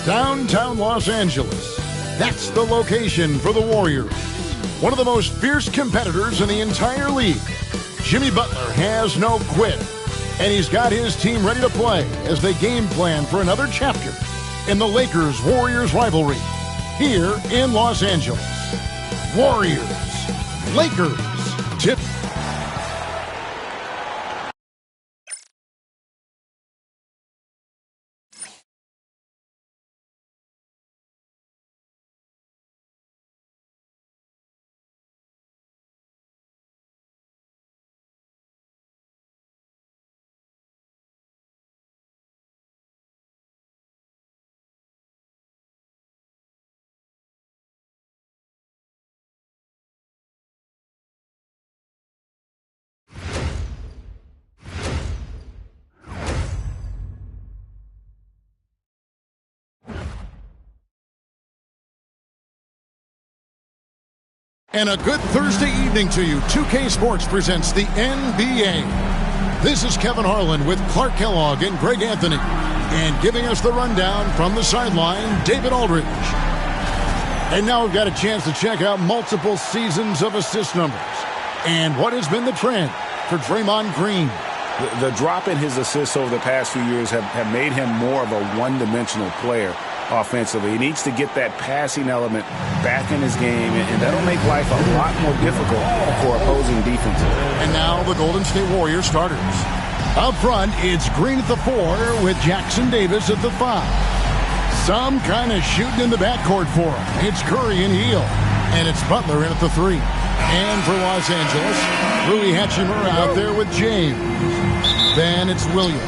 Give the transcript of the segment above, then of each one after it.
Downtown Los Angeles. That's the location for the Warriors. One of the most fierce competitors in the entire league. Jimmy Butler has no quit. And he's got his team ready to play as they game plan for another chapter in the Lakers-Warriors rivalry here in Los Angeles. Warriors, Lakers, tip. And a good Thursday evening to you. 2K Sports presents the NBA. This is Kevin Harlan with Clark Kellogg and Greg Anthony. And giving us the rundown from the sideline, David Aldridge. And now we've got a chance to check out multiple seasons of assist numbers. And what has been the trend for Draymond Green? The drop in his assists over the past few years have made him more of a one-dimensional player offensively. He needs to get that passing element back in his game, and that'll make life a lot more difficult for opposing defenses. And now the Golden State Warriors starters. Up front, it's Green at the 4 with Jackson Davis at the 5. Some kind of shooting in the backcourt for him. It's Curry and Hield, and it's Butler in at the 3. And for Los Angeles, Rui Hachimura out there with James. Then it's Williams.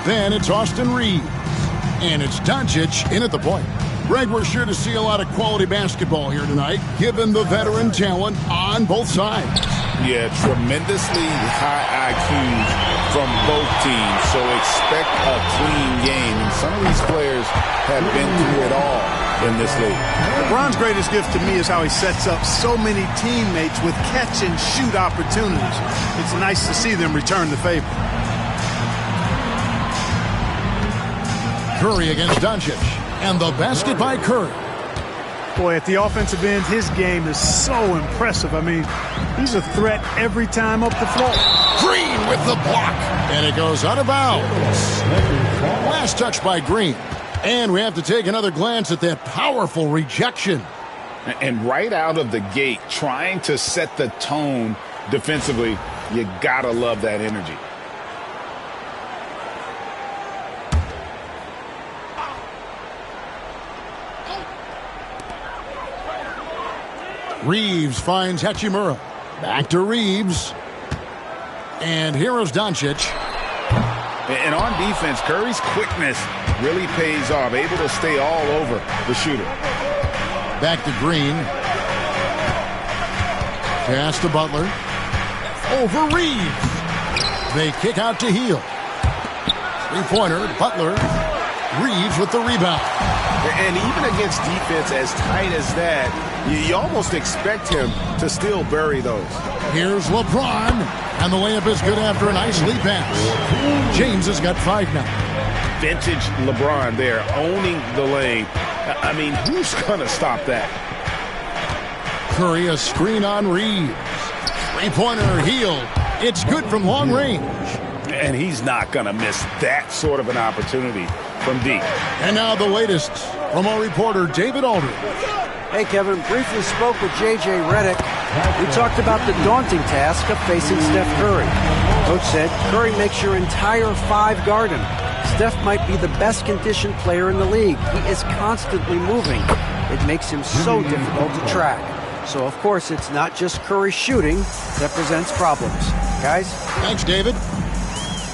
Then it's Austin Reeves. And it's Doncic in at the point. Greg, we're sure to see a lot of quality basketball here tonight, given the veteran talent on both sides. Yeah, tremendously high IQs from both teams, so expect a clean game. And some of these players have been through it all in this league. LeBron's greatest gift to me is how he sets up so many teammates with catch-and-shoot opportunities. It's nice to see them return the favor. Curry against Doncic, and the basket by Curry. Boy, at the offensive end, his game is so impressive. I mean, he's a threat every time up the floor. Green with the block, and it goes out of bounds. Last touch by Green. And we have to take another glance at that powerful rejection. And right out of the gate, trying to set the tone defensively, you gotta love that energy. Reeves finds Hachimura. Back to Reeves. And here is Doncic. And on defense, Curry's quickness really pays off. Able to stay all over the shooter. Back to Green. Pass to Butler. Over Reeves. They kick out to Hield. Three-pointer, Butler. Reeves with the rebound. And even against defense as tight as that, you almost expect him to still bury those. Here's LeBron, and the layup is good after a nice lead pass. James has got 5 now. Vintage LeBron there, owning the lane. I mean, who's going to stop that? Curry, a screen on Reeves. Three-pointer, Hield. It's good from long range. And he's not going to miss that sort of an opportunity from deep. And now the latest from our reporter, David Aldridge. Hey, Kevin, briefly spoke with J.J. Redick. We talked about the daunting task of facing Steph Curry. Coach said, Curry makes your entire 5 guard him. Steph might be the best conditioned player in the league. He is constantly moving. It makes him so difficult to track. So, of course, it's not just Curry shooting that presents problems. Guys? Thanks, David.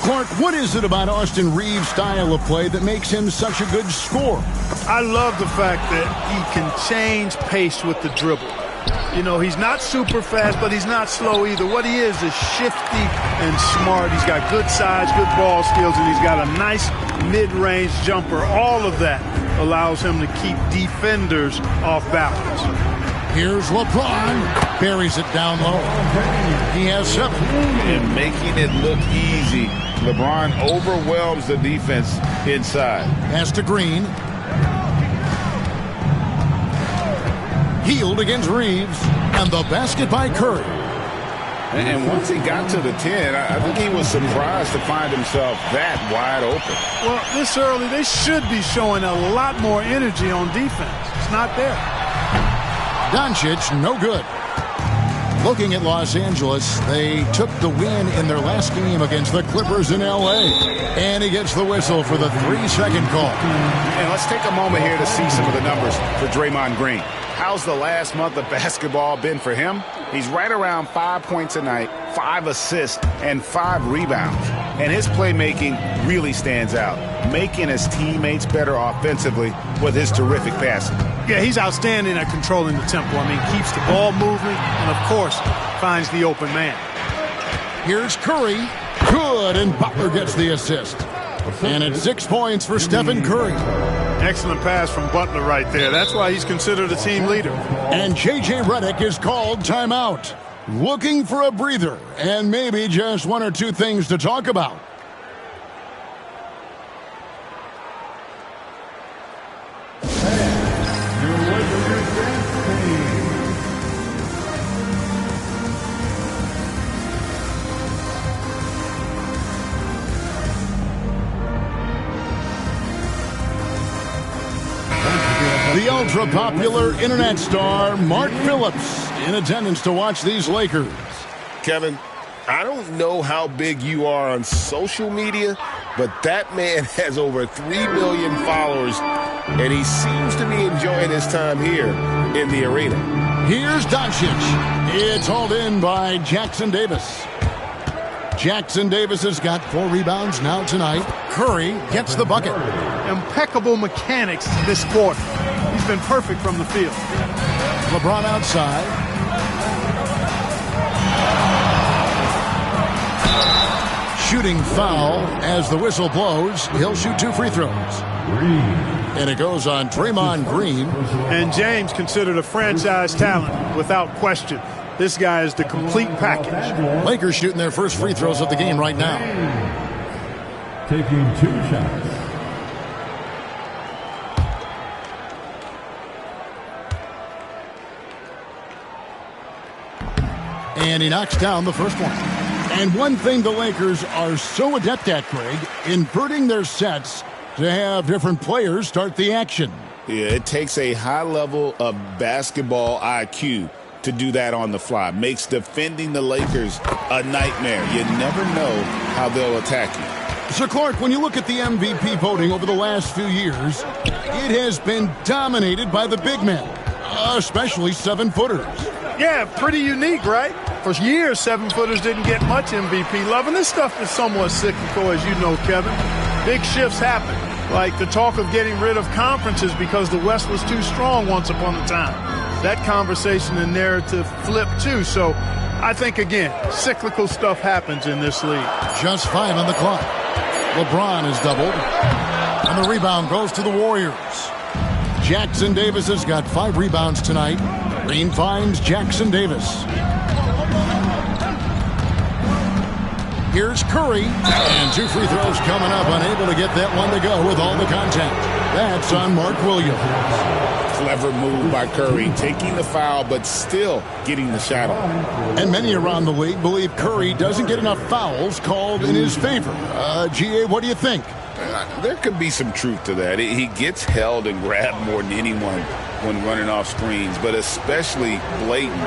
Clark, what is it about Austin Reeves' style of play that makes him such a good scorer? I love the fact that he can change pace with the dribble. You know, he's not super fast, but he's not slow either. What he is shifty and smart. He's got good size, good ball skills, and he's got a nice mid-range jumper. All of that allows him to keep defenders off balance. Here's LeBron. Buries it down low. He has 7. And making it look easy. LeBron overwhelms the defense inside. Pass to Green. Healed against Reeves. And the basket by Curry. And once he got to the 10, I think he was surprised to find himself that wide open. Well, this early, they should be showing a lot more energy on defense. It's not there. Doncic, no good. Looking at Los Angeles, they took the win in their last game against the Clippers in L.A. And he gets the whistle for the 3-second call. And let's take a moment here to see some of the numbers for Draymond Green. How's the last month of basketball been for him? He's right around 5 points a night, 5 assists, and 5 rebounds. And his playmaking really stands out, making his teammates better offensively with his terrific passing. Yeah, he's outstanding at controlling the tempo. I mean, keeps the ball moving and, of course, finds the open man. Here's Curry. Good, and Butler gets the assist. And it's 6 points for Stephen Curry. Excellent pass from Butler right there. That's why he's considered a team leader. And J.J. Redick is called timeout. Looking for a breather and maybe just one or two things to talk about. The ultra-popular internet star Mark Phillips in attendance to watch these Lakers. Kevin, I don't know how big you are on social media, but that man has over 3 million followers, and he seems to be enjoying his time here in the arena. Here's Doncic. It's hauled in by Jackson Davis. Jackson Davis has got 4 rebounds now tonight. Curry gets the bucket. Impeccable mechanics this quarter. He's been perfect from the field. LeBron outside. Shooting foul as the whistle blows. He'll shoot 2 free throws. And it goes on Draymond Green. And James considered a franchise talent without question. This guy is the complete package. Lakers shooting their first free throws of the game right now. Taking 2 shots. And he knocks down the first one. And one thing the Lakers are so adept at, Greg, inverting their sets to have different players start the action. Yeah, it takes a high level of basketball IQ to do that on the fly. Makes defending the Lakers a nightmare. You never know how they'll attack you. So, Clark, when you look at the MVP voting over the last few years, it has been dominated by the big men, especially 7-footers. Yeah, pretty unique, right? For years, 7-footers didn't get much MVP love, and this stuff is somewhat cyclical, as you know, Kevin. Big shifts happen, like the talk of getting rid of conferences because the West was too strong once upon a time. That conversation and narrative flipped, too, so I think, again, cyclical stuff happens in this league. Just 5 on the clock. LeBron is doubled, and the rebound goes to the Warriors. Jackson Davis has got 5 rebounds tonight. Green finds Jackson Davis. Here's Curry, and 2 free throws coming up, unable to get that one to go with all the contact. That's on Mark Williams. Clever move by Curry, taking the foul, but still getting the shot on. And many around the league believe Curry doesn't get enough fouls called in his favor. GA, what do you think? There could be some truth to that. He gets held and grabbed more than anyone when running off screens, but especially blatant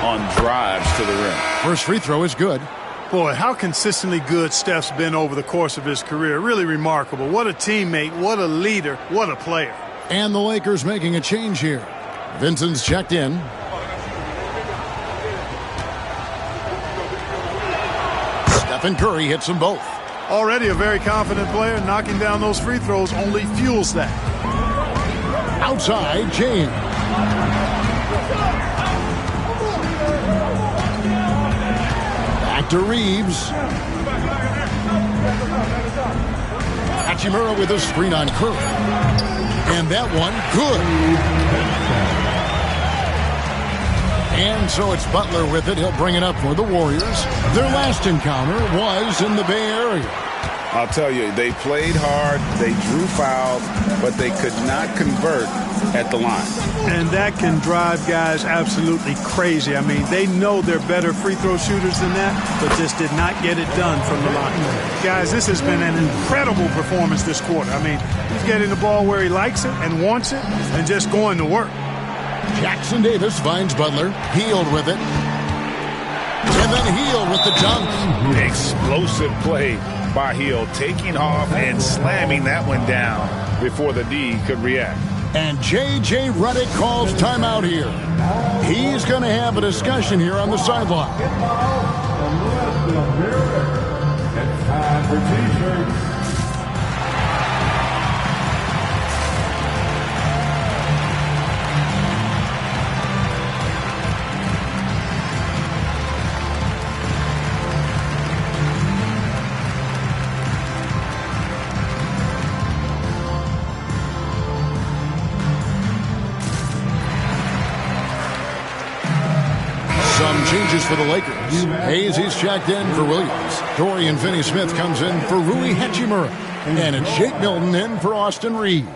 on drives to the rim. First free throw is good. Boy, how consistently good Steph's been over the course of his career. Really remarkable. What a teammate, what a leader, what a player. And the Lakers making a change here. Vincent's checked in. Stephen Curry hits them both. Already a very confident player. Knocking down those free throws only fuels that. Outside, James. Back to Reeves. Hachimura with a screen on Curry. And that one, good. And so it's Butler with it. He'll bring it up for the Warriors. Their last encounter was in the Bay Area. I'll tell you, they played hard, they drew fouls, but they could not convert at the line. And that can drive guys absolutely crazy. I mean, they know they're better free throw shooters than that, but just did not get it done from the line. Guys, this has been an incredible performance this quarter. I mean, he's getting the ball where he likes it and wants it and just going to work. Jackson Davis finds Butler. Healed with it. And then Heal with the dunk. Explosive play by Hill, taking off and slamming that one down before the D could react. And J.J. Redick calls timeout here. He's going to have a discussion here on the sideline. It's time for T-shirts. Changes for the Lakers. Hayes, he's checked in for Williams. Dorian Finney-Smith comes in for Rui Hachimura. And it's Jake Milton in for Austin Reeves.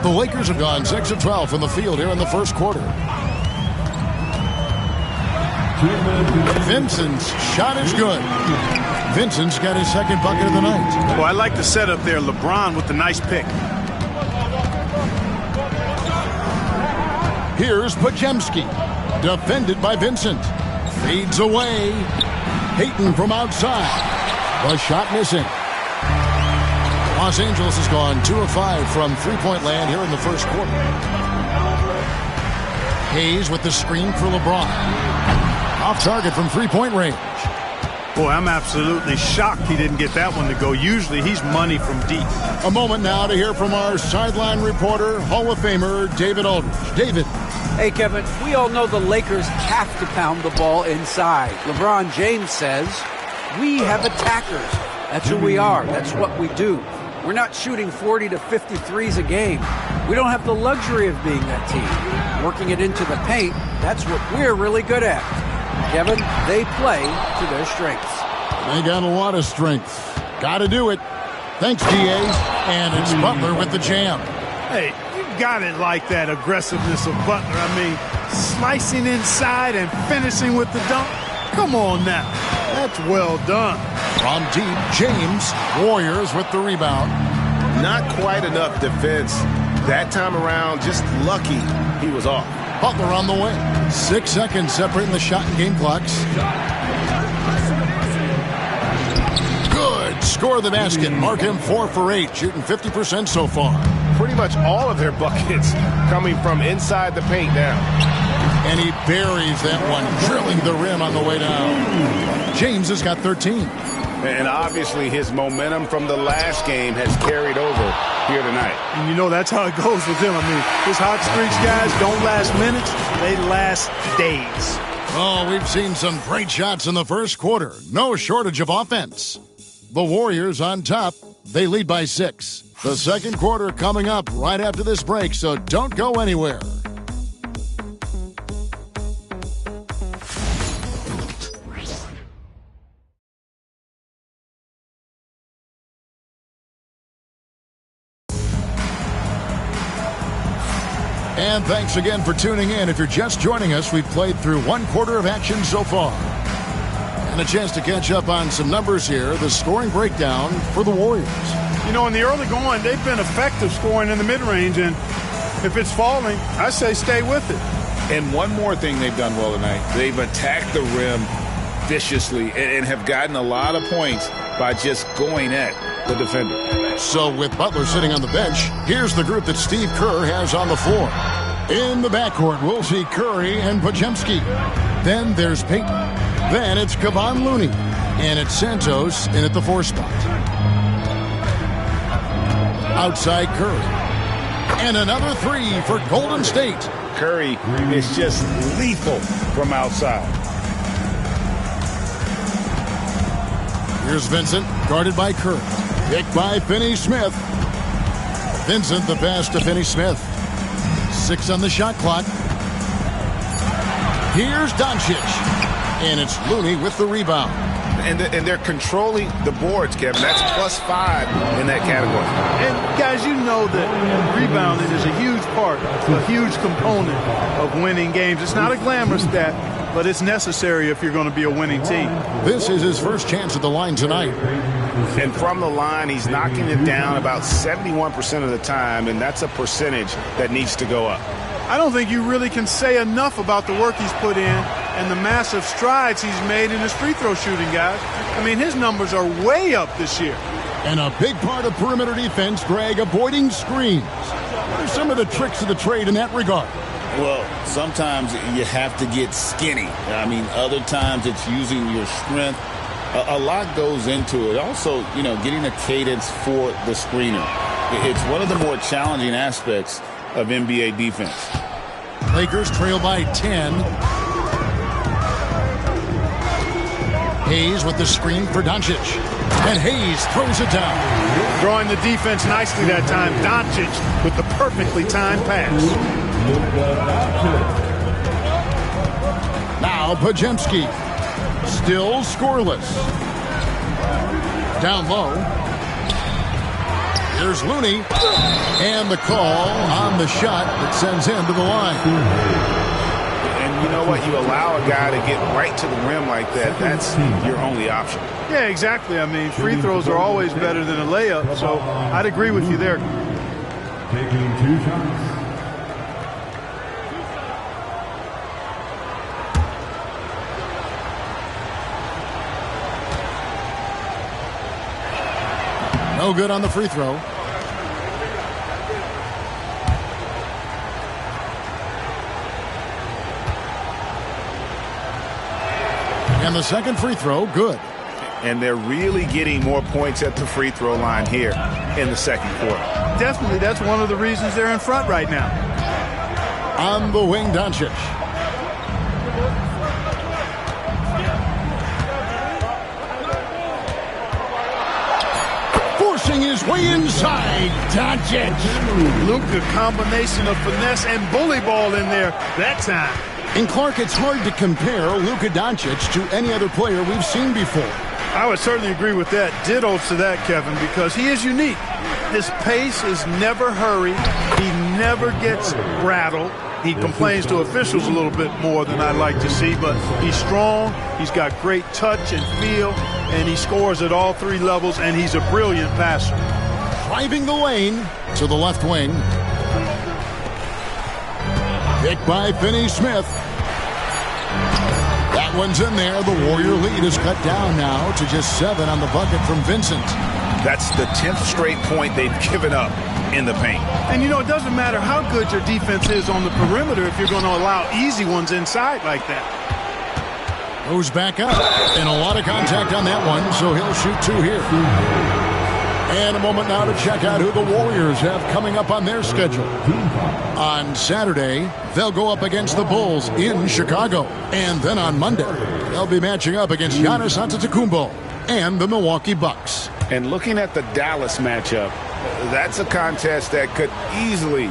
The Lakers have gone 6 of 12 from the field here in the first quarter. Vincent's shot is good. Vincent's got his second bucket of the night. Well, I like the setup there. LeBron with the nice pick. Here's Podziemski. Defended by Vincent. Fades away. Payton from outside. The shot missing. Los Angeles has gone 2 of 5 from three-point land here in the first quarter. Hayes with the screen for LeBron. Off target from three-point range. Boy, I'm absolutely shocked he didn't get that one to go. Usually he's money from deep. A moment now to hear from our sideline reporter, Hall of Famer David Aldridge. David. Hey, Kevin, we all know the Lakers have to pound the ball inside. LeBron James says, we have attackers. That's who we are. That's what we do. We're not shooting 40 to 50 threes a game. We don't have the luxury of being that team. Working it into the paint, that's what we're really good at. Kevin, they play to their strengths. They got a lot of strength. Got to do it. Thanks, DA. And it's Butler with the jam. Hey, you got it like that aggressiveness of Butler. I mean, slicing inside and finishing with the dunk. Come on now. That's well done. From deep, James. Warriors with the rebound. Not quite enough defense that time around. Just lucky he was off. Butler on the way. 6 seconds separating the shot and game clocks. Good. Score the basket. Mark him 4 for 8. Shooting 50% so far. Pretty much all of their buckets coming from inside the paint now. And he buries that one, drilling the rim on the way down. James has got 13. And obviously his momentum from the last game has carried over here tonight. And you know that's how it goes with him. I mean, his hot streaks, guys, don't last minutes. They last days. Oh, we've seen some great shots in the first quarter. No shortage of offense. The Warriors on top. They lead by 6. The second quarter coming up right after this break, so don't go anywhere. And thanks again for tuning in. If you're just joining us, we've played through 1 quarter of action so far. And a chance to catch up on some numbers here. The scoring breakdown for the Warriors. You know, in the early going, they've been effective scoring in the mid-range. And if it's falling, I say stay with it. And one more thing they've done well tonight. They've attacked the rim viciously and have gotten a lot of points by just going at the defender. So with Butler sitting on the bench, here's the group that Steve Kerr has on the floor. In the backcourt, we'll see Curry and Podziemski. Then there's Payton. Then it's Kevon Looney. And it's Santos in at the 4 spot. Outside Curry. And another 3 for Golden State. Curry is just lethal from outside. Here's Vincent, guarded by Curry. Picked by Finney-Smith. Vincent the pass to Finney-Smith. 6 on the shot clock. Here's Doncic. And it's Looney with the rebound. And they're controlling the boards, Kevin. That's +5 in that category. And, guys, you know that rebounding is a huge part, a huge component of winning games. It's not a glamorous stat, but it's necessary if you're going to be a winning team. This is his first chance at the line tonight. And from the line, he's knocking it down about 71% of the time, and that's a percentage that needs to go up. I don't think you really can say enough about the work he's put in and the massive strides he's made in his free throw shooting, guys. I mean, his numbers are way up this year. And a big part of perimeter defense, Greg, avoiding screens. What are some of the tricks of the trade in that regard? Well, sometimes you have to get skinny. I mean, other times it's using your strength. A lot goes into it. Also, getting a cadence for the screener. It's one of the more challenging aspects of NBA defense. Lakers trail by 10. Hayes with the screen for Doncic. And Hayes throws it down. Drawing the defense nicely that time. Doncic with the perfectly timed pass. Now Pajemski. Still scoreless. Down low. Here's Looney. And the call on the shot that sends him to the line. And you know what? You allow a guy to get right to the rim like that. That's your only option. Yeah, exactly. I mean, free throws are always better than a layup, so I'd agree with you there. Taking 2 shots. No good on the free throw. And the second free throw, good. And they're really getting more points at the free throw line here in the second quarter. Definitely, that's one of the reasons they're in front right now. On the wing, Doncic. Forcing his way inside, Doncic. Luka, combination of finesse and bully ball in there that time. And Clark, it's hard to compare Luka Doncic to any other player we've seen before. I would certainly agree with that. Ditto to that, Kevin, because he is unique. His pace is never hurried. He never gets rattled. He complains to officials a little bit more than I'd like to see, but he's strong. He's got great touch and feel, and he scores at all 3 levels, and he's a brilliant passer. Driving the lane to the left wing. Picked by Finney-Smith. That one's in there. The Warrior lead is cut down now to just 7 on the bucket from Vincent. That's the 10th straight point they've given up in the paint. And, it doesn't matter how good your defense is on the perimeter if you're going to allow easy ones inside like that. Goes back up. And a lot of contact on that one, so he'll shoot 2 here. And a moment now to check out who the Warriors have coming up on their schedule. On Saturday, they'll go up against the Bulls in Chicago. And then on Monday, they'll be matching up against Giannis Antetokounmpo and the Milwaukee Bucks. And looking at the Dallas matchup, that's a contest that could easily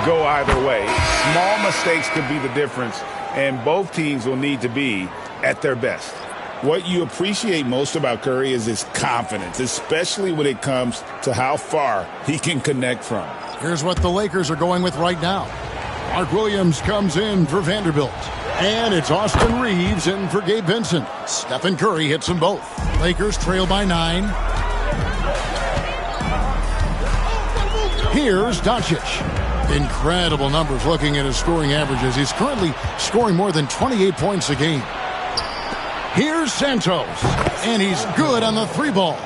go either way. Small mistakes could be the difference, and both teams will need to be at their best. What you appreciate most about Curry is his confidence, especially when it comes to how far he can connect from. Here's what the Lakers are going with right now. Mark Williams comes in for Vanderbilt. And it's Austin Reeves in for Gabe Vincent. Stephen Curry hits them both. Lakers trail by 9. Here's Doncic. Incredible numbers looking at his scoring averages. He's currently scoring more than 28 points a game. Here's Santos, and he's good on the 3-ball.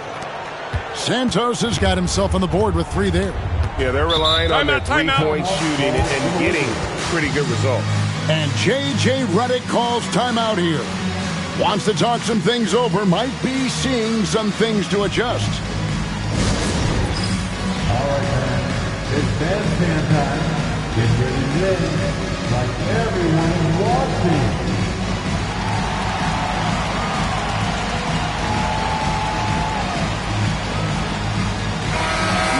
Santos has got himself on the board with 3 there. Yeah, they're relying on their three-point shooting and getting pretty good results. And J.J. Redick calls timeout here. Wants to talk some things over, might be seeing some things to adjust. All right, man. It's bandstand time. Get ready to dance like everyone is watching.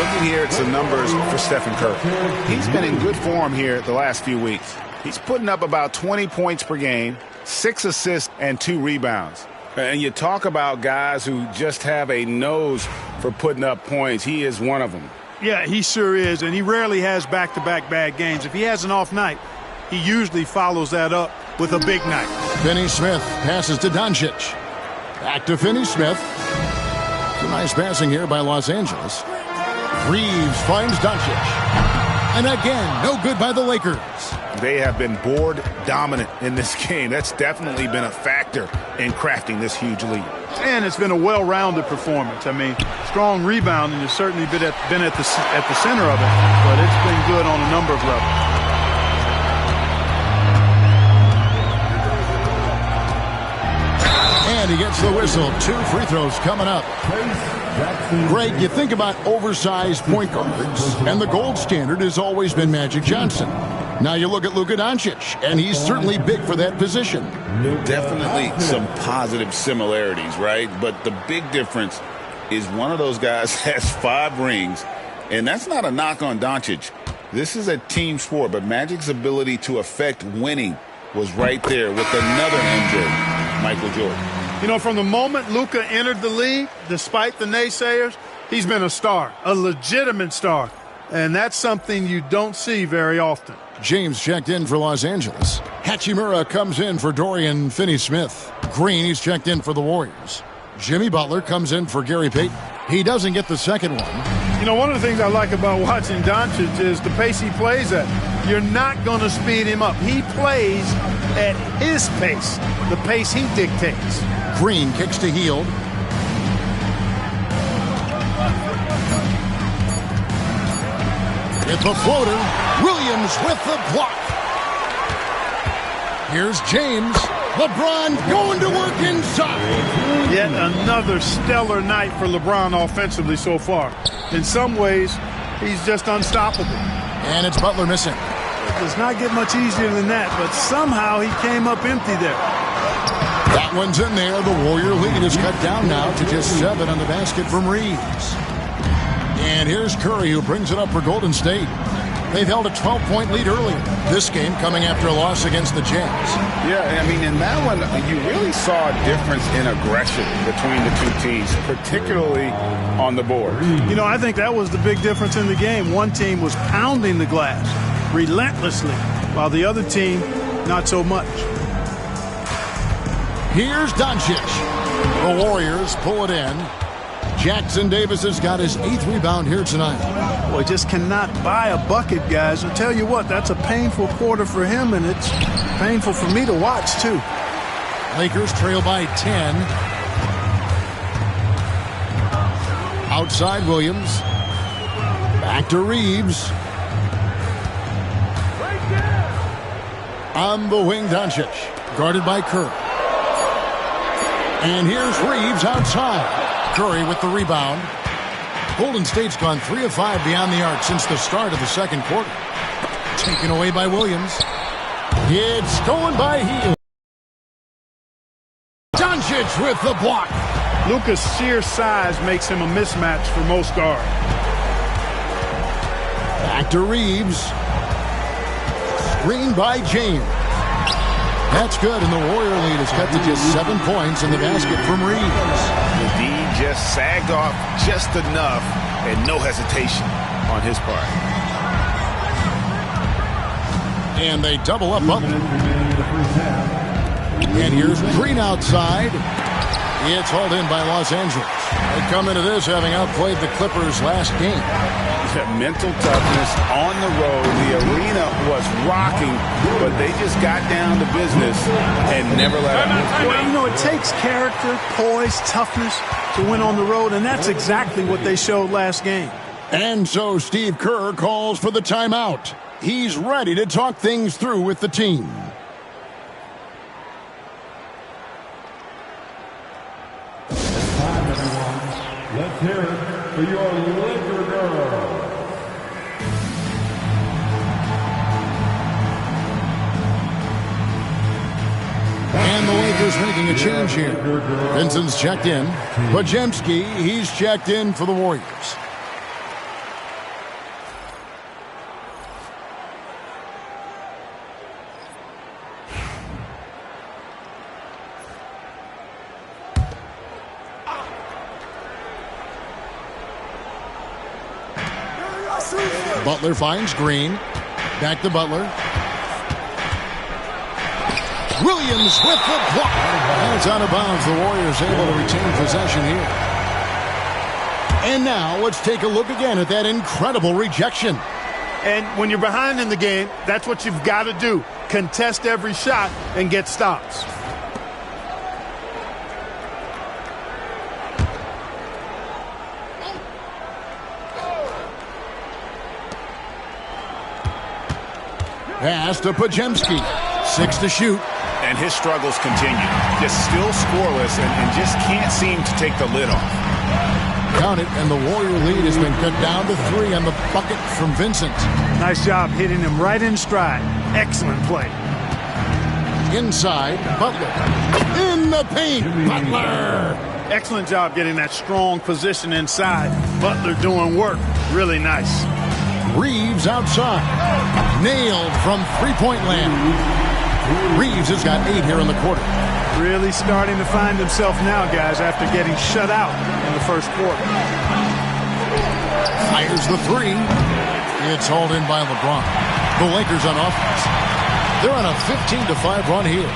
Looking here at some numbers for Stephen Curry. He's been in good form here the last few weeks. He's putting up about 20 points per game, 6 assists, and 2 rebounds. And you talk about guys who just have a nose for putting up points. He is one of them. Yeah, he sure is, and he rarely has back-to-back bad games. If he has an off night, he usually follows that up with a big night. Finney-Smith passes to Doncic. Back to Finney-Smith. Some nice passing here by Los Angeles. Reeves finds Doncic. And again, no good by the Lakers. They have been board dominant in this game. That's definitely been a factor in crafting this huge lead. And it's been a well-rounded performance. I mean, strong rebounding has certainly been at the center of it, but it's been good on a number of levels. And he gets the whistle. 2 free throws coming up. Greg, you think about oversized point guards, and the gold standard has always been Magic Johnson. Now you look at Luka Doncic, and he's certainly big for that position. Definitely some positive similarities, right? But the big difference is one of those guys has 5 rings, and that's not a knock on Doncic. This is a team sport, but Magic's ability to affect winning was right there with another MJ, Michael Jordan. You know, from the moment Luka entered the league, despite the naysayers, he's been a star, a legitimate star. And that's something you don't see very often. James checked in for Los Angeles. Hachimura comes in for Dorian Finney-Smith. Green, he's checked in for the Warriors. Jimmy Butler comes in for Gary Payton. He doesn't get the second one. You know, one of the things I like about watching Doncic is the pace he plays at. You're not going to speed him up. He plays at his pace, the pace he dictates. Green kicks to Hield. It's a floater. Williams with the block. Here's James. LeBron going to work inside. Yet another stellar night for LeBron offensively so far. In some ways, he's just unstoppable. And it's Butler missing. It does not get much easier than that, but somehow he came up empty there. That one's in there. The Warrior lead is cut down now to just 7 on the basket from Reeves. And here's Curry, who brings it up for Golden State. They've held a 12-point lead earlier. This game coming after a loss against the Jazz. Yeah, I mean, in that one, you really saw a difference in aggression between the two teams, particularly on the board. You know, I think that was the big difference in the game. One team was pounding the glass relentlessly, while the other team, not so much. Here's Doncic. The Warriors pull it in. Jackson Davis has got his 8th rebound here tonight. Boy, just cannot buy a bucket, guys. I'll tell you what, that's a painful quarter for him, and it's painful for me to watch, too. Lakers trail by 10. Outside Williams. Back to Reeves. On the wing, Doncic. Guarded by Curry. And here's Reeves outside. Curry with the rebound. Golden State's gone 3 of 5 beyond the arc since the start of the second quarter. Taken away by Williams. It's stolen by Hield. Doncic with the block. Luka's sheer size makes him a mismatch for most guards. Back to Reeves. Screen by James. That's good, and the Warrior lead is cut to just 7 points in the basket from Reeves. The D just sagged off just enough, and no hesitation on his part. And they double up Butler. And here's Green outside. It's hauled in by Los Angeles. They come into this having outplayed the Clippers last game. Mental toughness on the road. The arena was rocking, but they just got down to business and never let up. Well, you know, it takes character, poise, toughness to win on the road, and that's exactly what they showed last game. And so Steve Kerr calls for the timeout. He's ready to talk things through with the team. It's time, everyone. Let's hear it for your Laker girls. And the Lakers making a change here. Vincent's checked in. Podziemski, he's checked in for the Warriors. Butler finds Green. Back to Butler. Williams with the block. And it's out of bounds. The Warriors able to retain possession here. And now let's take a look again at that incredible rejection. And when you're behind in the game, that's what you've got to do. Contest every shot and get stops. Pass to Podziemski. 6 to shoot. And his struggles continue. Just still scoreless and just can't seem to take the lid off. Count it, and the Warrior lead has been cut down to 3 on the bucket from Vincent. Nice job hitting him right in stride. Excellent play. Inside, Butler. In the paint, Butler. Excellent job getting that strong position inside. Butler doing work. Really nice. Reeves outside. Nailed from three-point land. Reeves has got 8 here in the quarter. Really starting to find himself now, guys, after getting shut out in the first quarter. Fires the 3. It's hauled in by LeBron. The Lakers on offense. They're on a 15-5 run here.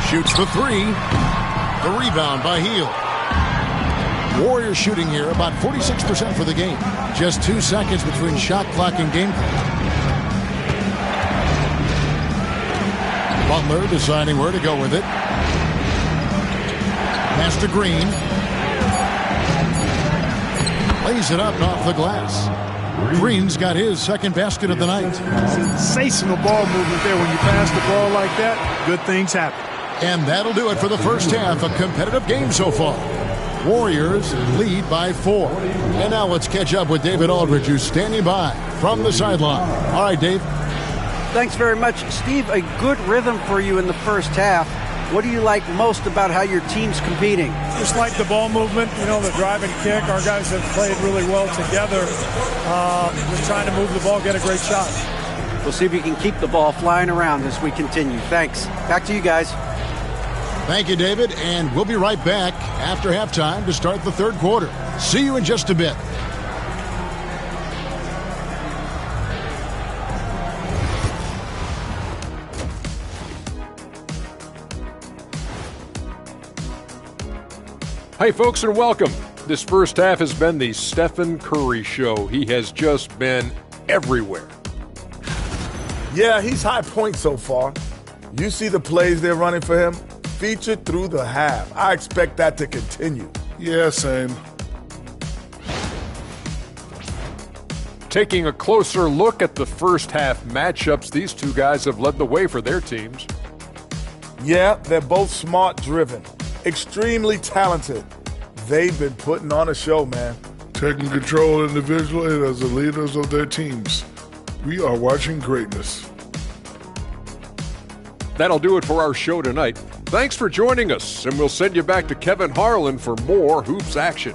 Shoots the 3. The rebound by Hield. Warriors shooting here about 46% for the game. Just 2 seconds between shot clock and game clock. Butler deciding where to go with it. Pass to Green. Lays it up and off the glass. Green's got his second basket of the night. Sensational ball movement there. When you pass the ball like that, good things happen. And that'll do it for the first half. A competitive game so far. Warriors lead by 4. And now let's catch up with David Aldridge, who's standing by from the sideline. All right, Dave. Thanks very much. Steve, a good rhythm for you in the first half. What do you like most about how your team's competing? Just like the ball movement, the drive and kick. Our guys have played really well together. Just trying to move the ball, get a great shot. We'll see if you can keep the ball flying around as we continue. Thanks. Back to you guys. Thank you, David, and we'll be right back after halftime to start the third quarter. See you in just a bit. Hey, folks, and welcome. This first half has been the Stephen Curry show. He has just been everywhere. Yeah, he's high point so far. You see the plays they're running for him? Featured through the half. I expect that to continue. Yeah, same. Taking a closer look at the first half matchups, these two guys have led the way for their teams. Yeah, they're both smart-driven, extremely talented. They've been putting on a show, man. Taking control individually as the leaders of their teams. We are watching greatness. That'll do it for our show tonight. Thanks for joining us, and we'll send you back to Kevin Harlan for more Hoops action.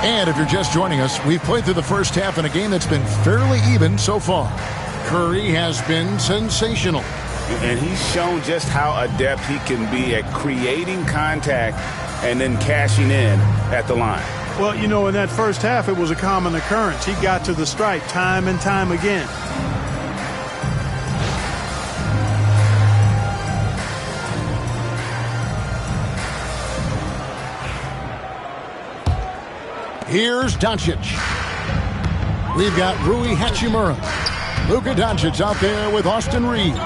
And if you're just joining us, we've played through the first half in a game that's been fairly even so far. Curry has been sensational. And he's shown just how adept he can be at creating contact and then cashing in at the line. Well, in that first half, it was a common occurrence. He got to the stripe time and time again. Here's Doncic. We've got Rui Hachimura. Luka Doncic out there with Austin Reeves.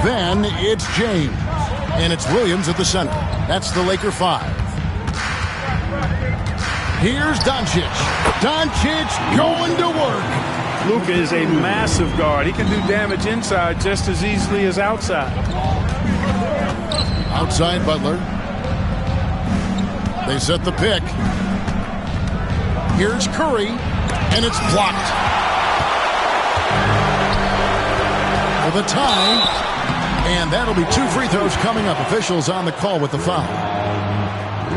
Then it's James. And it's Williams at the center. That's the Laker 5. Here's Doncic. Doncic going to work. Luka is a massive guard. He can do damage inside just as easily as outside. Outside Butler. They set the pick. Here's Curry. And it's blocked. For the tie. And that'll be 2 free throws coming up. Officials on the call with the foul.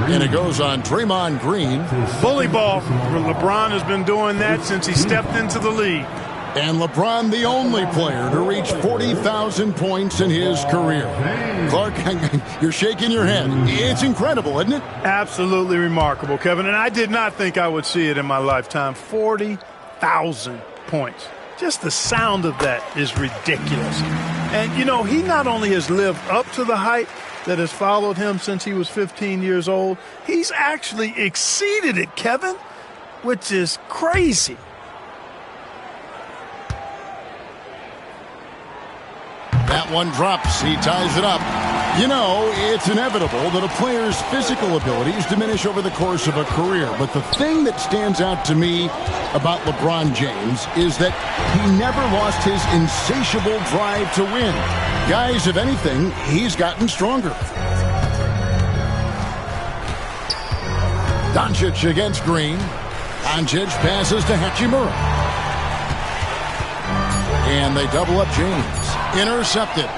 And it goes on Draymond Green. Bully ball. LeBron has been doing that since he stepped into the league. And LeBron, the only player to reach 40,000 points in his career. Clark, you're shaking your head. It's incredible, isn't it? Absolutely remarkable, Kevin. And I did not think I would see it in my lifetime. 40,000 points. Just the sound of that is ridiculous. And, you know, he not only has lived up to the hype that has followed him since he was 15 years old, he's actually exceeded it, Kevin, which is crazy. That one drops. He ties it up. You know, it's inevitable that a player's physical abilities diminish over the course of a career. But the thing that stands out to me about LeBron James is that he never lost his insatiable drive to win. Guys, if anything, he's gotten stronger. Doncic against Green. Doncic passes to Hachimura. And they double up James. Intercepted.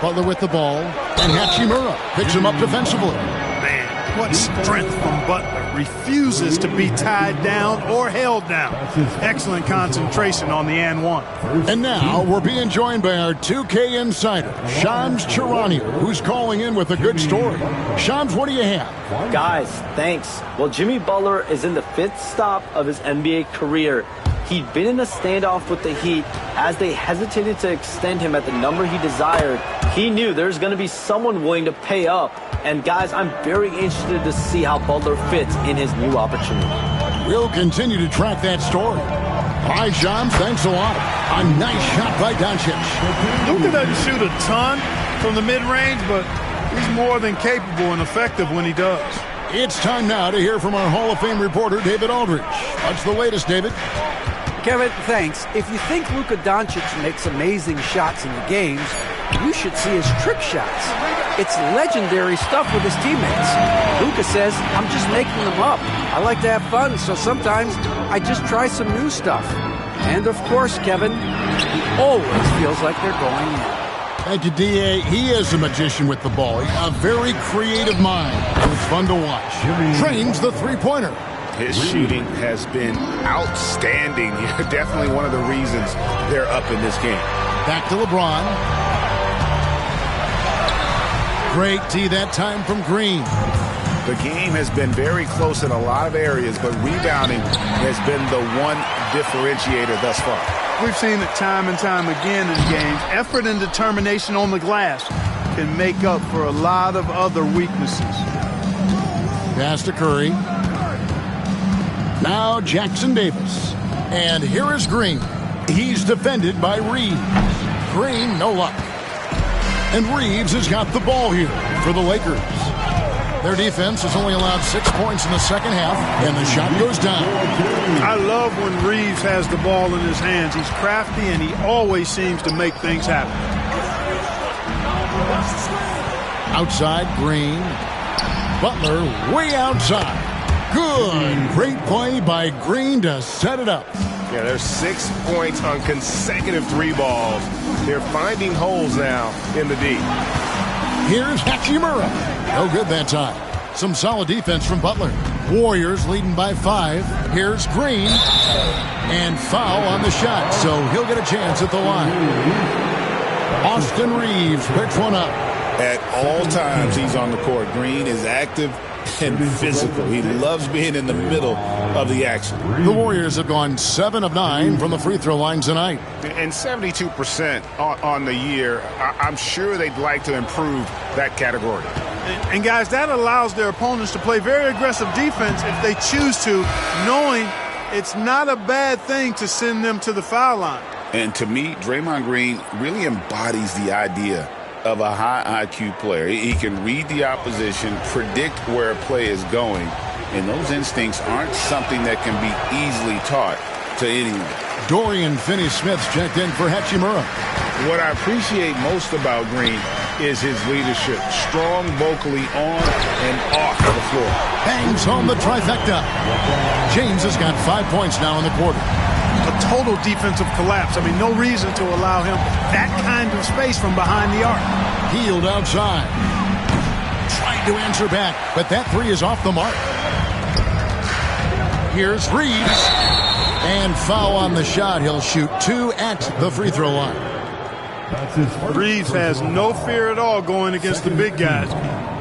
Butler with the ball. And Hachimura picks him up defensively. Man, what strength from Butler. Refuses to be tied down or held down. Excellent concentration on the and one. And now we're being joined by our 2K insider, Shams Charania, who's calling in with a good story. Shams, what do you have? Guys, thanks. Well, Jimmy Butler is in the 5th stop of his NBA career. He'd been in a standoff with the Heat. As they hesitated to extend him at the number he desired, he knew there's going to be someone willing to pay up. And guys, I'm very interested to see how Butler fits in his new opportunity. We'll continue to track that story. All right, Shams, thanks a lot. A nice shot by Doncic. Luka doesn't shoot a ton from the mid-range, but he's more than capable and effective when he does. It's time now to hear from our Hall of Fame reporter, David Aldridge. What's the latest, David? Kevin, thanks. If you think Luka Doncic makes amazing shots in the games, you should see his trick shots. It's legendary stuff with his teammates. Luka says, I'm just making them up. I like to have fun, so sometimes I just try some new stuff. And of course, Kevin, he always feels like they're going in. Thank you, D.A. He is a magician with the ball. A very creative mind. And it's fun to watch. Trains the three-pointer. His shooting has been outstanding. Definitely one of the reasons they're up in this game. Back to LeBron. Great tee that time from Green. The game has been very close in a lot of areas, but rebounding has been the one differentiator thus far. We've seen it time and time again in games. Effort and determination on the glass can make up for a lot of other weaknesses. Pass to Curry. Now Jackson Davis. And here is Green. He's defended by Reeves. Green, no luck. And Reeves has got the ball here for the Lakers. Their defense has only allowed 6 points in the second half, and the shot goes down. I love when Reeves has the ball in his hands. He's crafty, and he always seems to make things happen. Outside, Green. Butler way outside. Good. Great play by Green to set it up. Yeah, there's 6 points on consecutive 3 balls. They're finding holes now in the D. Here's Hachimura. No good that time. Some solid defense from Butler. Warriors leading by 5. Here's Green. And foul on the shot, so he'll get a chance at the line. Austin Reeves picks one up. At all times he's on the court. Green is active and physical. He loves being in the middle of the action. The Warriors have gone 7 of 9 from the free throw line tonight. And 72% on the year. I'm sure they'd like to improve that category. And guys, that allows their opponents to play very aggressive defense if they choose to, knowing it's not a bad thing to send them to the foul line. And to me, Draymond Green really embodies the idea of a high IQ player. He can read the opposition, predict where a play is going, and those instincts aren't something that can be easily taught to anyone. Dorian Finney-Smith's checked in for Hachimura. What I appreciate most about Green is his leadership. Strong vocally on and off of the floor. Bangs home the trifecta. James has got 5 points now in the quarter. A total defensive collapse. I mean, no reason to allow him that kind of space from behind the arc. Healed outside. trying to answer back, but that three is off the mark. Here's Reeves. And foul on the shot. He'll shoot 2 at the free throw line. Reeves has no fear at all going against the big guys.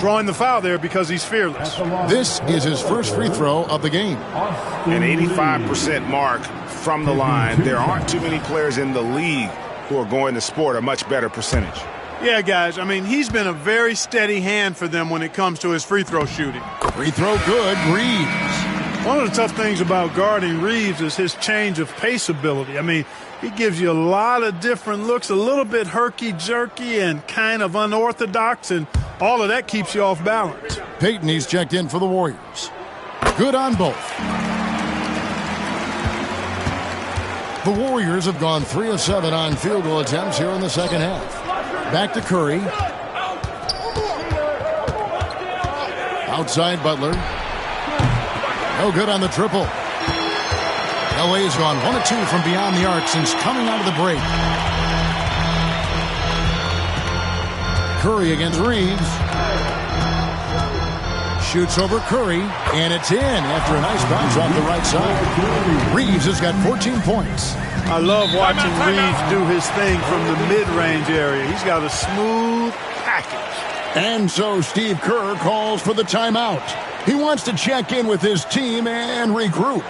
Drawing the foul there because he's fearless. This is his first free throw of the game. An 85% mark from the line. There aren't too many players in the league who are going to sport a much better percentage. Yeah, guys, I mean, he's been a very steady hand for them when it comes to his free throw shooting. Free throw good, Reeves. One of the tough things about guarding Reeves is his change of pace ability. I mean, he gives you a lot of different looks, a little bit herky-jerky and kind of unorthodox, and all of that keeps you off balance. Payton, he's checked in for the Warriors. Good on both. The Warriors have gone 3 of 7 on field goal attempts here in the second half. Back to Curry. Outside Butler. No good on the triple. LA's gone 1 of 2 from beyond the arc since coming out of the break. Curry against Reeves. Shoots over Curry, and it's in after a nice bounce off the right side. Reeves has got 14 points. I love watching Reeves do his thing from the mid-range area. He's got a smooth package. And so Steve Kerr calls for the timeout. He wants to check in with his team and regroup.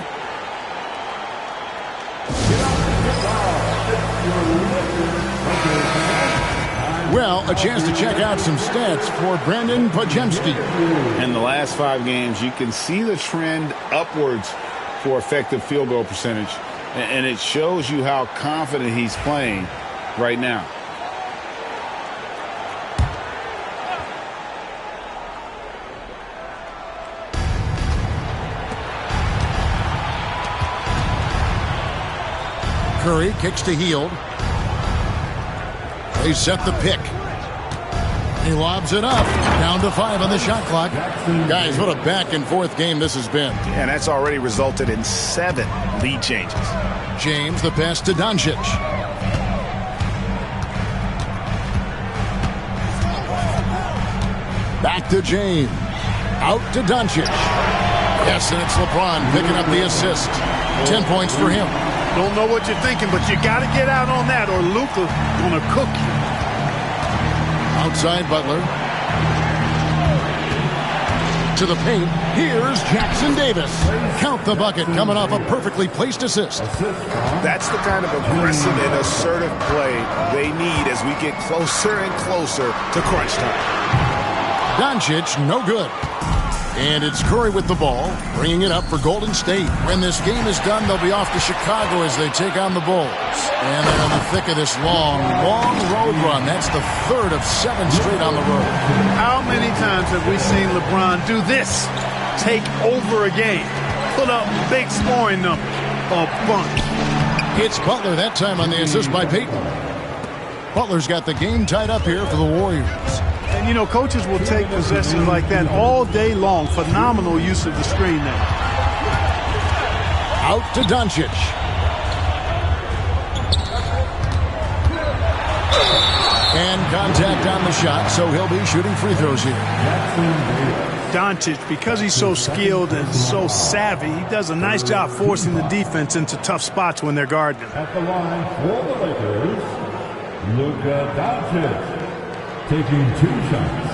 Well, a chance to check out some stats for Brandon Pajemski. In the last 5 games, you can see the trend upwards for effective field goal percentage. And it shows you how confident he's playing right now. Curry kicks to Hield. They set the pick. He lobs it up. Down to 5 on the shot clock. Guys, what a back-and-forth game this has been. And that's already resulted in 7 lead changes. James, the pass to Doncic. Back to James. Out to Doncic. Yes, and it's LeBron picking up the assist. 10 points for him. Don't know what you're thinking, but you got to get out on that or Luka's going to cook you. Outside Butler. To the paint. Here's Jackson Davis. Count the bucket coming off a perfectly placed assist. That's the kind of aggressive and assertive play they need as we get closer and closer to crunch time. Doncic, no good. And it's Curry with the ball, bringing it up for Golden State. When this game is done, they'll be off to Chicago as they take on the Bulls. And they're in the thick of this long road run. That's the 3rd of 7 straight on the road. How many times have we seen LeBron do this? Take over a game. Put up big scoring numbers. A bunch. It's Butler that time on the assist by Payton. Butler's got the game tied up here for the Warriors. And, you know, coaches will take possessions like that all day long. Phenomenal use of the screen there. Out to Doncic. And contact on the shot, so he'll be shooting free throws here. Doncic, because he's so skilled and so savvy, he does a nice job forcing the defense into tough spots when they're guarding him. At the line for the Lakers, Luka Doncic. Taking 2 shots.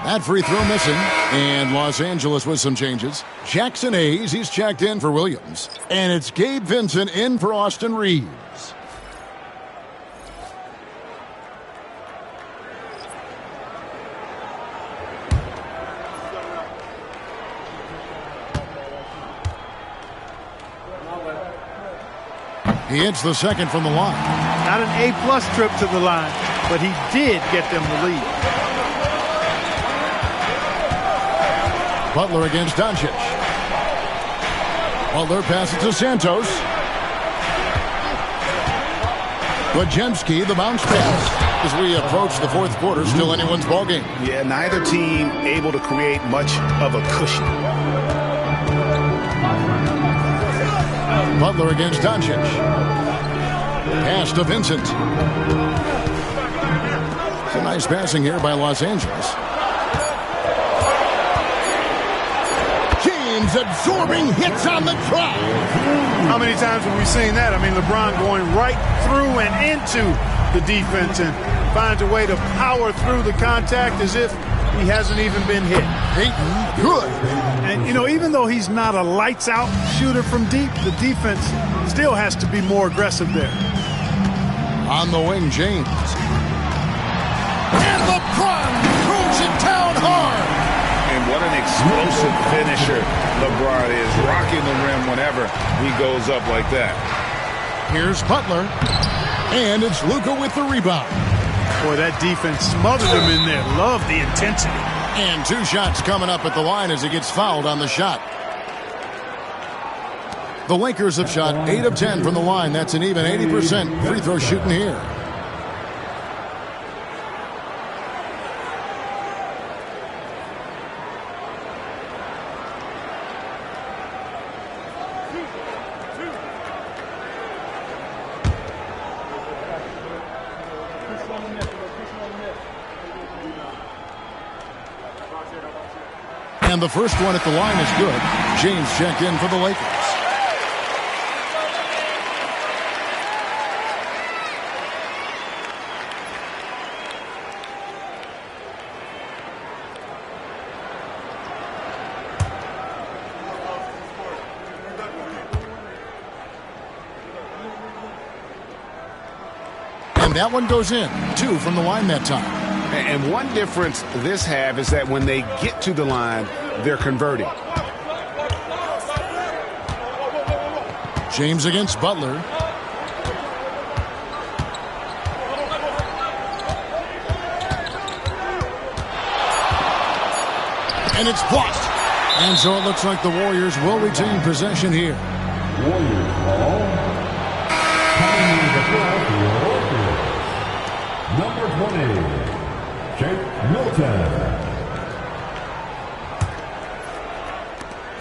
That free throw missing. And Los Angeles with some changes. Jackson Hayes, he's checked in for Williams. And it's Gabe Vincent in for Austin Reeves. He hits the second from the line. Not an A-plus trip to the line, but he did get them the lead. Butler against Doncic. Butler passes to Santos. Pajemski, the bounce pass. As we approach the 4th quarter, still anyone's ballgame. Yeah, neither team able to create much of a cushion. Butler against Doncic. Pass to Vincent. Some nice passing here by Los Angeles. James absorbing hits on the drive. How many times have we seen that? I mean, LeBron going right through and into the defense and finds a way to power through the contact as if he hasn't even been hit. Payton, good. And, you know, even though he's not a lights-out shooter from deep, the defense still has to be more aggressive there. On the wing, James. And LeBron throws it down hard. And what an explosive finisher LeBron is, rocking the rim whenever he goes up like that. Here's Butler. And it's Luka with the rebound. Boy, that defense smothered him in there. Love the intensity. And 2 shots coming up at the line as he gets fouled on the shot. The Lakers have shot 8 of 10 from the line. That's an even 80% free throw shooting here. And the first one at the line is good. James checked in for the Lakers. And that one goes in. 2 from the line that time. And one difference this half is that when they get to the line, they're converting. James against Butler. And it's blocked. And so it looks like the Warriors will retain possession here. Warriors ball. Coming into the foul, number 20. Jake Milton.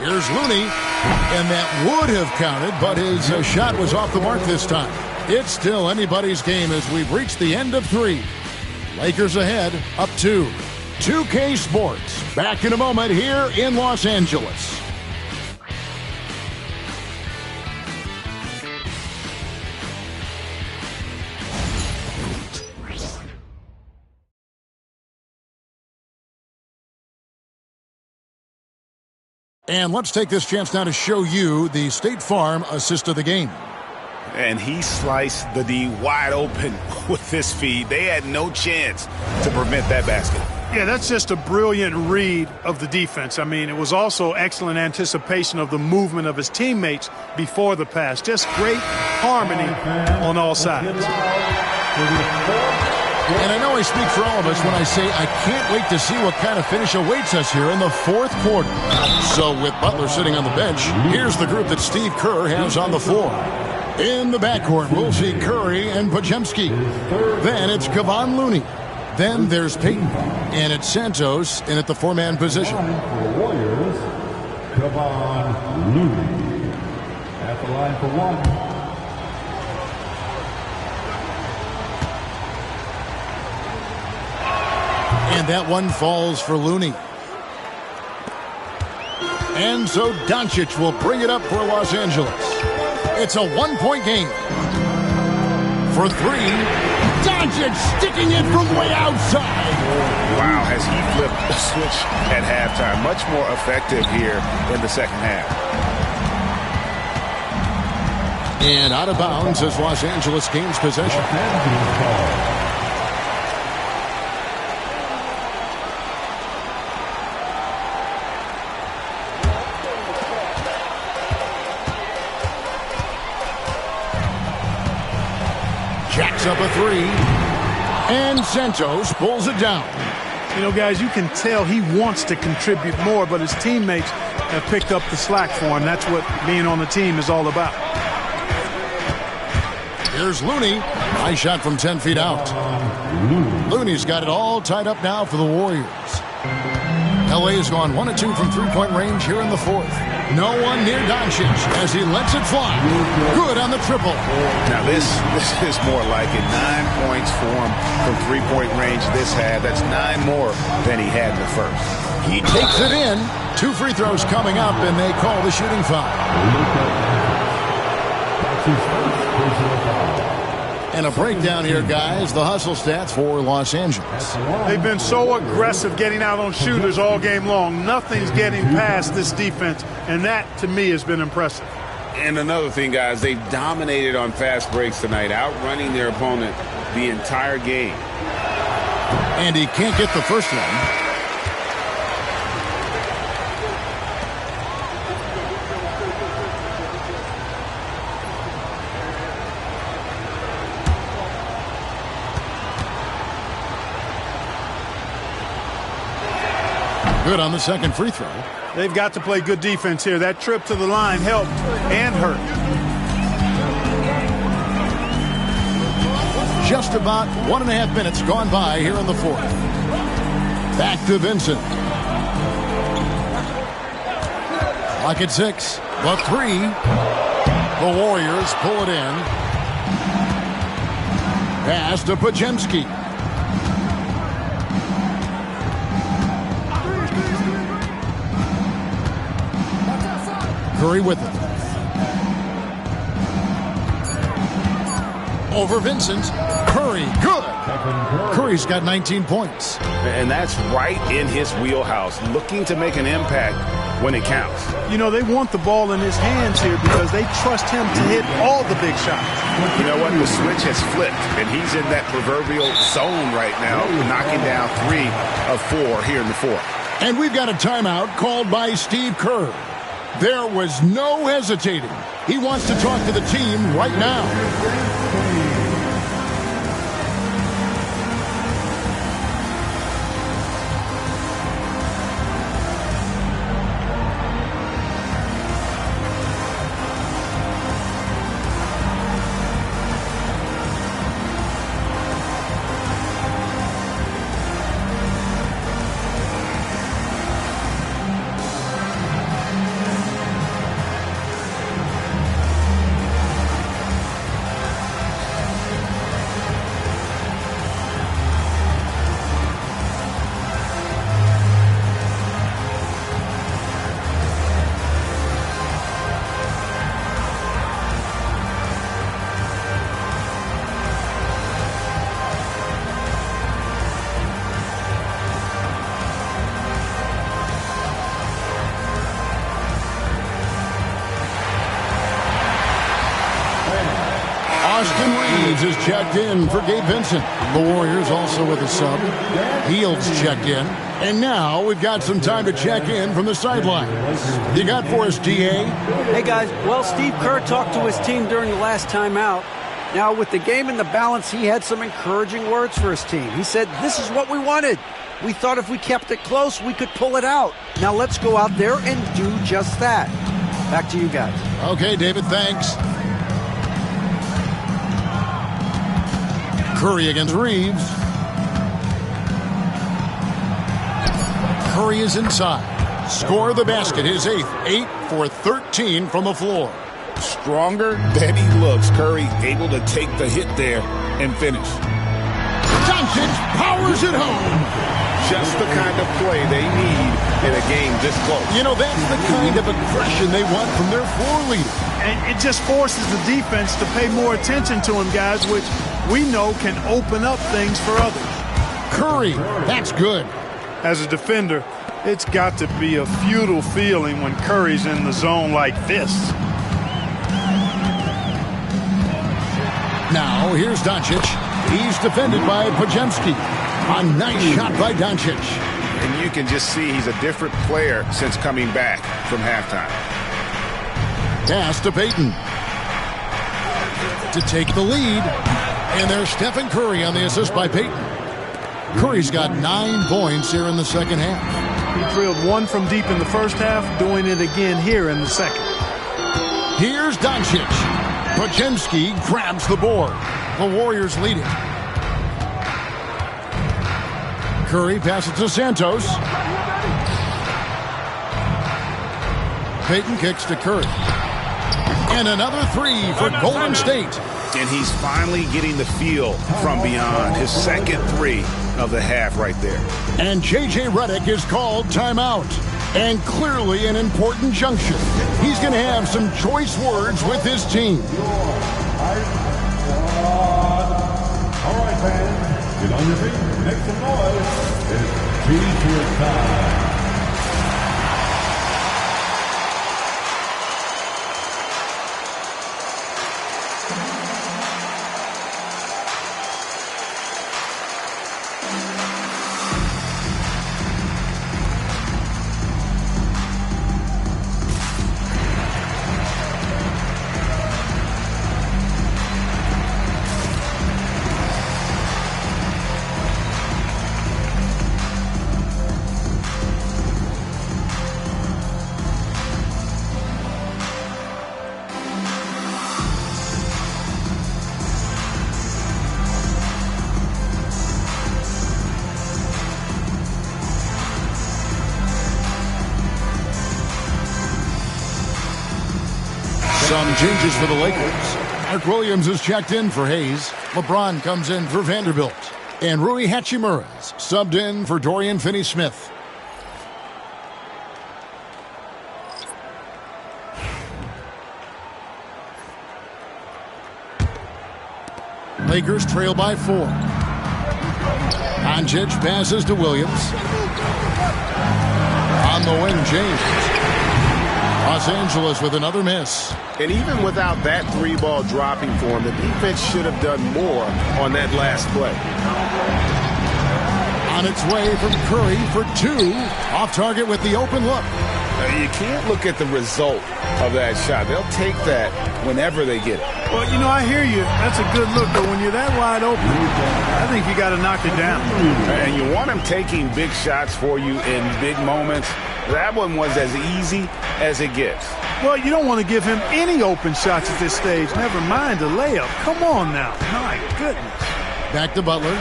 Here's Looney, and that would have counted, but his shot was off the mark this time. It's still anybody's game as we've reached the end of 3. Lakers ahead, up 2. 2K Sports, back in a moment here in Los Angeles. And let's take this chance now to show you the State Farm assist of the game. And he sliced the D wide open with his feed. They had no chance to prevent that basket. Yeah, that's just a brilliant read of the defense. I mean, it was also excellent anticipation of the movement of his teammates before the pass. Just great harmony on all sides. And I know I speak for all of us when I say I can't wait to see what kind of finish awaits us here in the 4th quarter. So with Butler sitting on the bench, here's the group that Steve Kerr has on the floor. In the backcourt, we'll see Curry and Podziemski. Then it's Kevon Looney. Then there's Payton. And it's Santos in at the 4-man position. For the Warriors, Kevon Looney. At the line for 1. And that one falls for Looney. And so Doncic will bring it up for Los Angeles. It's a 1-point game. For 3, Doncic sticking it from way outside. Wow, has he flipped the switch at halftime. Much more effective here in the second half. And out of bounds as Los Angeles gains possession. Jacks up a 3. And Santos pulls it down. You know, guys, you can tell he wants to contribute more, but his teammates have picked up the slack for him. That's what being on the team is all about. Here's Looney. Nice shot from 10 feet out. Looney's got it all tied up now for the Warriors. LA has gone 1 of 2 from 3-point range here in the 4th. No one near Doncic as he lets it fly. Good on the triple. Now this is more like it. 9 points for him from three-point range this half. That's 9 more than he had in the first. He takes it in. 2 free throws coming up, and they call the shooting foul. And a breakdown here, guys. The hustle stats for Los Angeles. They've been so aggressive getting out on shooters all game long. Nothing's getting past this defense, and that, to me, has been impressive. And another thing, guys, they've dominated on fast breaks tonight, outrunning their opponent the entire game. And he can't get the first one. Good on the second free throw. They've got to play good defense here. That trip to the line helped and hurt. Just about 1.5 minutes gone by here in the fourth. Back to Vincent. Clock at 6. The 3. The Warriors pull it in. Pass to Podziemski. Curry with it. Over Vincent. Curry, good. Curry's got 19 points. And that's right in his wheelhouse, looking to make an impact when it counts. You know, they want the ball in his hands here because they trust him to hit all the big shots. You know what? The switch has flipped, and he's in that proverbial zone right now, knocking down 3 of 4 here in the fourth. And we've got a timeout called by Steve Kerr. There was no hesitating. He wants to talk to the team right now. Is checked in for Gabe Vincent. The Warriors also with a sub. Heald's checked in. And now we've got some time to check in from the sideline. You got for us, DA? Hey, guys. Well, Steve Kerr talked to his team during the last timeout. Now, with the game in the balance, he had some encouraging words for his team. He said, this is what we wanted. We thought if we kept it close, we could pull it out. Now let's go out there and do just that. Back to you guys. Okay, David, thanks. Curry against Reeves. Curry is inside. Score the basket, his 8th. 8 for 13 from the floor. Stronger than he looks. Curry able to take the hit there and finish. Doncic powers it home. Just the kind of play they need in a game this close. You know, that's the kind of aggression they want from their floor leader. And it just forces the defense to pay more attention to him, guys, which we know can open up things for others. Curry, that's good. As a defender, it's got to be a futile feeling when Curry's in the zone like this. Now, here's Doncic. He's defended by Podziemski. A nice shot by Doncic. And you can just see he's a different player since coming back from halftime. Pass to Payton. To take the lead. And there's Stephen Curry on the assist by Payton. Curry's got 9 points here in the second half. He drilled 1 from deep in the first half, doing it again here in the second. Here's Doncic. Podziemski grabs the board. The Warriors leading. Curry passes to Santos. Payton kicks to Curry. And another three for Golden State. And he's finally getting the feel from beyond. His second three of the half right there. And J.J. Redick is called timeout. And clearly an important junction. He's going to have some choice words with his team. All right, fans, get on your feet, make some noise. It's T-shirt time. Some changes for the Lakers. Mark Williams is checked in for Hayes. LeBron comes in for Vanderbilt. And Rui Hachimura's subbed in for Dorian Finney-Smith. Lakers trail by 4. Doncic passes to Williams. On the wing, James. Los Angeles with another miss. And even without that three-ball dropping for him, the defense should have done more on that last play. On its way from Curry for 2. Off target with the open look. You can't look at the result of that shot. They'll take that whenever they get it. Well, you know, I hear you. That's a good look, but when you're that wide open, I think you got to knock it down. And you want him taking big shots for you in big moments. That one was as easy as it gets. Well, you don't want to give him any open shots at this stage. Never mind a layup. Come on now. My goodness. Back to Butler.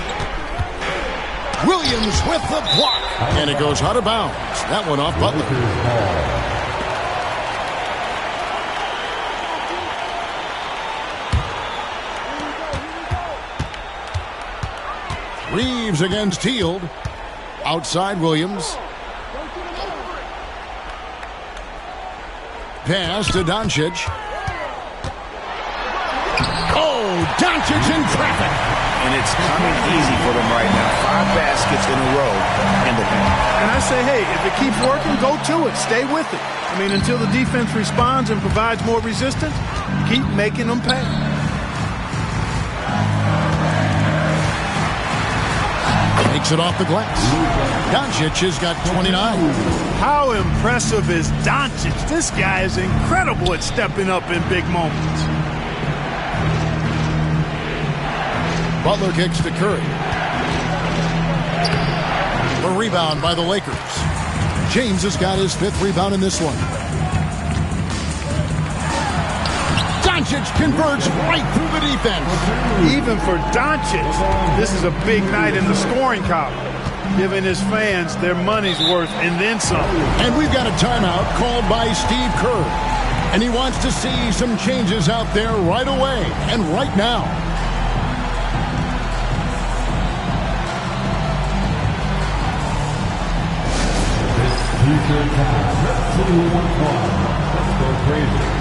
Williams with the block. And it goes out of bounds. That one off Butler. Reeves against Hield. Outside Williams. Pass to Doncic. Oh, Doncic in traffic. And it's coming easy for them right now. 5 baskets in a row in the paint. And I say, hey, if it keeps working, go to it. Stay with it. I mean, until the defense responds and provides more resistance, keep making them pay. Takes it off the glass. Doncic has got 29. How impressive is Doncic? This guy is incredible at stepping up in big moments. Butler kicks to Curry. A rebound by the Lakers. James has got his 5th rebound in this one. Doncic converts right through the defense. Even for Doncic, this is a big night in the scoring column, giving his fans their money's worth and then some. And we've got a timeout called by Steve Kerr. And he wants to see some changes out there right away and right now. T-shirt time. Let's see who wants one. Let's go crazy.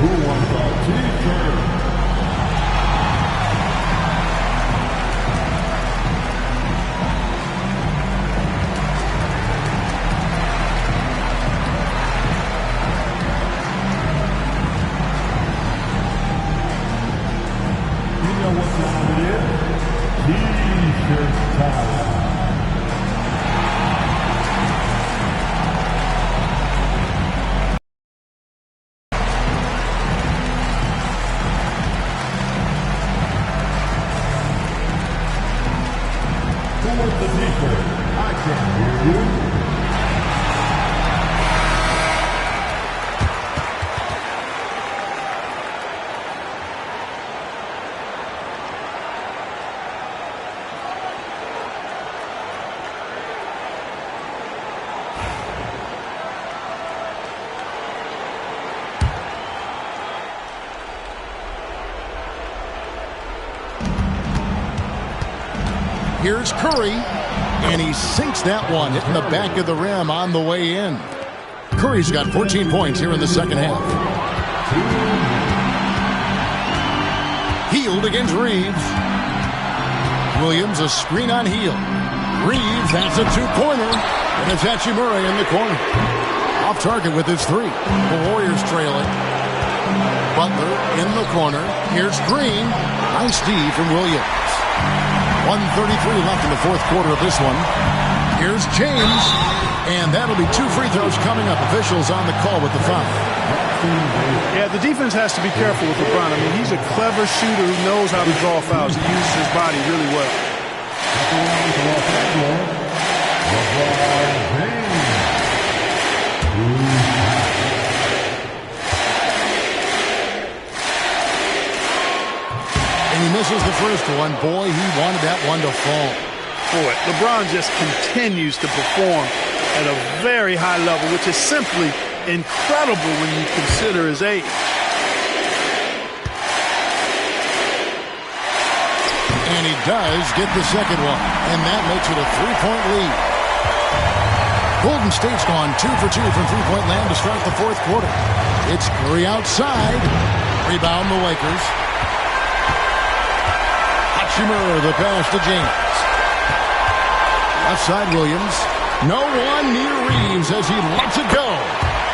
Who wants a T-shirt? You know what time it is? T-shirt time. Here's Curry, and he sinks that one, hitting the back of the rim on the way in. Curry's got 14 points here in the second half. Hield against Reeves. Williams, a screen on Hield. Reeves has a two-pointer, and it's Hachimura in the corner. Off target with his three. The Warriors trail it. Butler in the corner. Here's Green. Nice D from Williams. 1:33 left in the fourth quarter of this one. Here's James. And that'll be two free throws coming up. Officials on the call with the foul. Yeah, the defense has to be careful with LeBron. I mean, he's a clever shooter who knows how to draw fouls. He uses his body really well. And he misses the first one. Boy, he wanted that one to fall. Boy, LeBron just continues to perform at a very high level, which is simply incredible when you consider his age. And he does get the second one, and that makes it a three-point lead. Golden State's gone 2 for 2 from three-point land to start the fourth quarter. It's Curry outside. Rebound the Lakers. Hachimura, the pass to James. Left side Williams. No one near Reeves as he lets it go.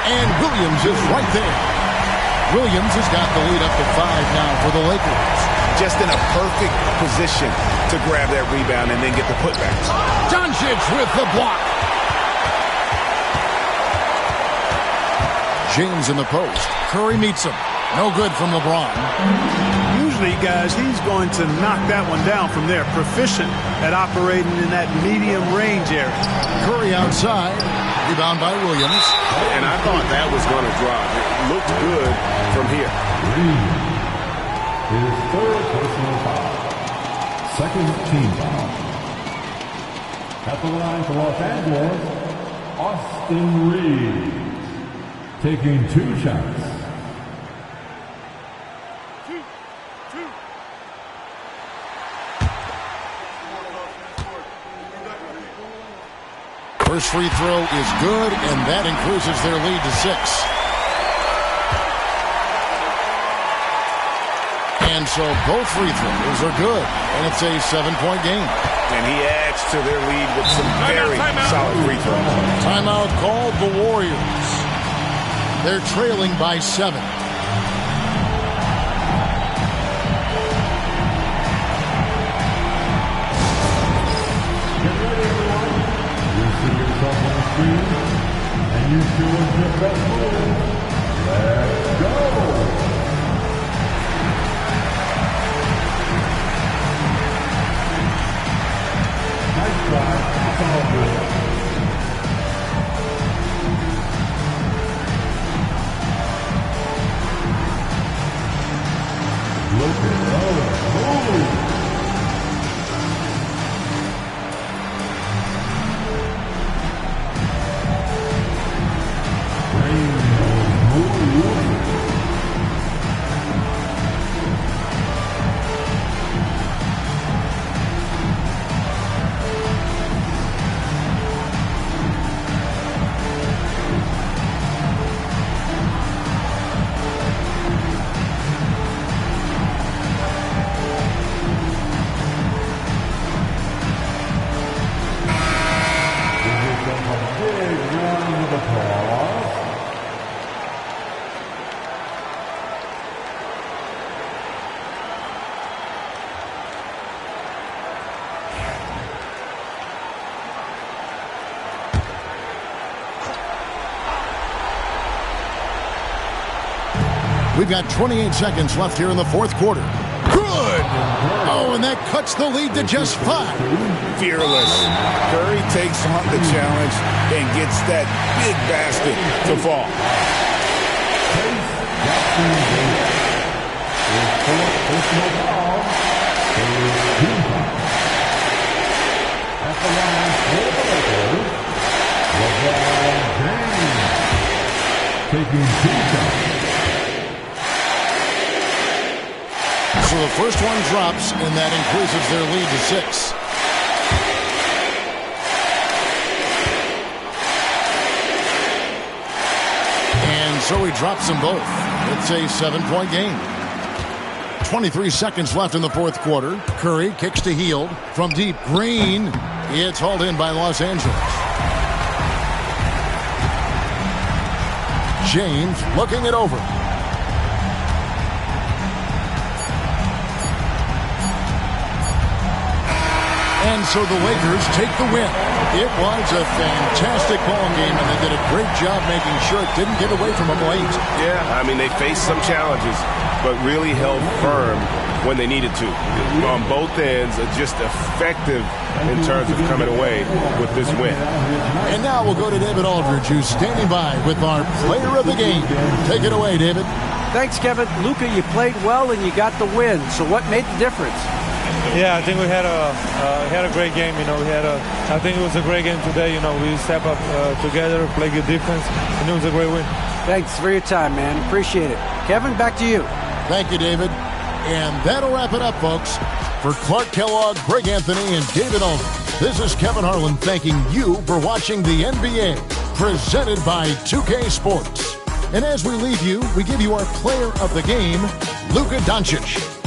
And Williams is right there. Williams has got the lead up to 5 now for the Lakers. Just in a perfect position to grab that rebound and then get the putbacks. Doncic with the block. James in the post. Curry meets him. No good from LeBron. Usually, guys, he's going to knock that one down from there. Proficient at operating in that medium range area. Curry outside. Rebound by Williams. And I thought that was going to drop. It looked good from here. His third personal foul. Second team foul. At the line for Los Angeles, Austin Reeves. Taking 2 shots. First free throw is good, and that increases their lead to 6. And so both free throws are good, and it's a 7-point game. And he adds to their lead with some very solid free throws. Timeout called the Warriors. They're trailing by 7. And you feel it's your best move. Let's go! Nice try. It's all good. Look at those moves. We've got 28 seconds left here in the fourth quarter. Good! Oh, and that cuts the lead to just 5. Fearless. Curry takes on the challenge and gets that big basket to fall. At the line for the Lakers, LeBron James taking 2 shots. So the first one drops, and that increases their lead to 6. so he drops them both. It's a 7-point game. 23 seconds left in the fourth quarter. Curry kicks to Hield from deep. Green. It's hauled in by Los Angeles. James looking it over. And so the Lakers take the win. It was a fantastic ball game, and they did a great job making sure it didn't get away from them late. Yeah, I mean, they faced some challenges, but really held firm when they needed to. On both ends, just effective in terms of coming away with this win. And now we'll go to David Aldridge, who's standing by with our player of the game. Take it away, David. Thanks, Kevin. Luka, you played well and you got the win. So what made the difference? Yeah, I think we had a great game. I think it was a great game today. We step up together, play good defense, and it was a great win. Thanks for your time, man. Appreciate it. Kevin, back to you. Thank you, David. And that'll wrap it up, folks. For Clark Kellogg, Greg Anthony, and David Aldridge, this is Kevin Harlan thanking you for watching the NBA, presented by 2K Sports. And as we leave you, we give you our player of the game, Luka Doncic.